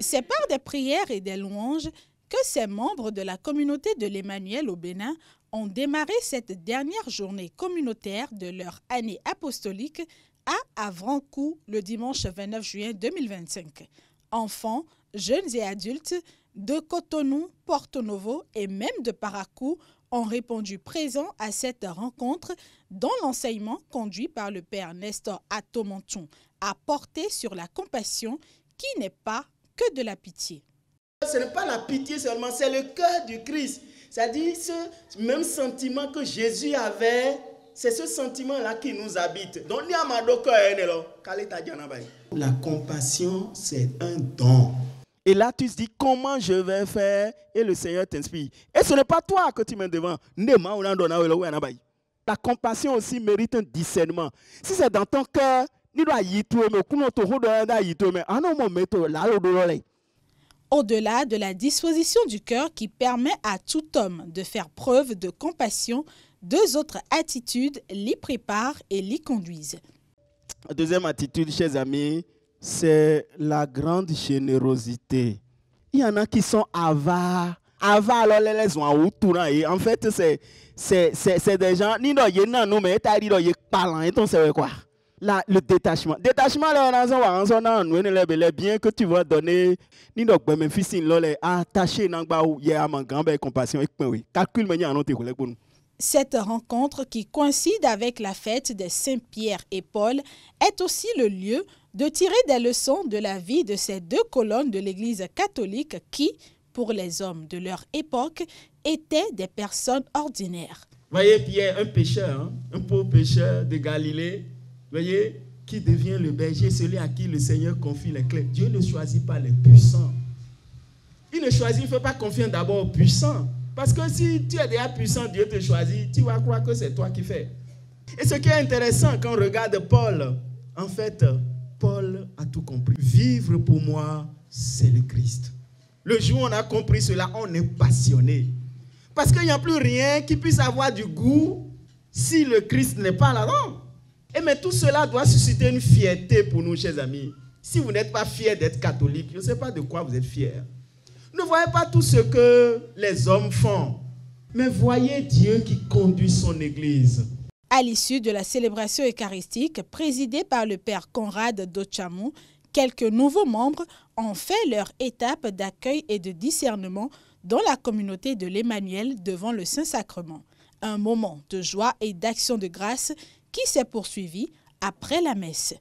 C'est par des prières et des louanges que ces membres de la communauté de l'Emmanuel au Bénin ont démarré cette dernière journée communautaire de leur année apostolique à Avrancourt le dimanche 29 juin 2025. Enfants, jeunes et adultes de Cotonou, Porto Novo et même de Parakou ont répondu présents à cette rencontre dont l'enseignement conduit par le père Nestor Atomonton a porté sur la compassion qui n'est pas que de la pitié. Ce n'est pas la pitié seulement, c'est le cœur du Christ. C'est-à-dire ce même sentiment que Jésus avait, c'est ce sentiment-là qui nous habite. Donc, la compassion, c'est un don. Et là, tu te dis, comment je vais faire? Et le Seigneur t'inspire. Et ce n'est pas toi que tu mets devant. La compassion aussi mérite un discernement. Si c'est dans ton cœur, au-delà de la disposition du cœur qui permet à tout homme de faire preuve de compassion, deux autres attitudes l'y préparent et l'y conduisent. La deuxième attitude, chers amis, c'est la grande générosité. Il y en a qui sont avares. Avares, alors les ont autour. En fait, c'est des gens, là, le détachement. Détachement, bien que tu vas donner, cette rencontre qui coïncide avec la fête des Saint-Pierre et Paul est aussi le lieu de tirer des leçons de la vie de ces deux colonnes de l'Église catholique qui, pour les hommes de leur époque, étaient des personnes ordinaires. Voyez Pierre, un pécheur, hein, un pauvre pécheur de Galilée, voyez, qui devient le berger, celui à qui le Seigneur confie les clés. Dieu ne choisit pas les puissants. Il ne choisit, il ne fait pas confiance d'abord aux puissants. Parce que si tu es déjà puissant, Dieu te choisit, tu vas croire que c'est toi qui fais. Et ce qui est intéressant quand on regarde Paul, en fait, Paul a tout compris. Vivre pour moi, c'est le Christ. Le jour où on a compris cela, on est passionné. Parce qu'il n'y a plus rien qui puisse avoir du goût si le Christ n'est pas là-dedans. Et mais tout cela doit susciter une fierté pour nous, chers amis. Si vous n'êtes pas fiers d'être catholique, je ne sais pas de quoi vous êtes fiers. Ne voyez pas tout ce que les hommes font, mais voyez Dieu qui conduit son Église. À l'issue de la célébration eucharistique présidée par le père Conrad Dochamou, quelques nouveaux membres ont fait leur étape d'accueil et de discernement dans la communauté de l'Emmanuel devant le Saint-Sacrement. Un moment de joie et d'action de grâce qui s'est poursuivi après la messe.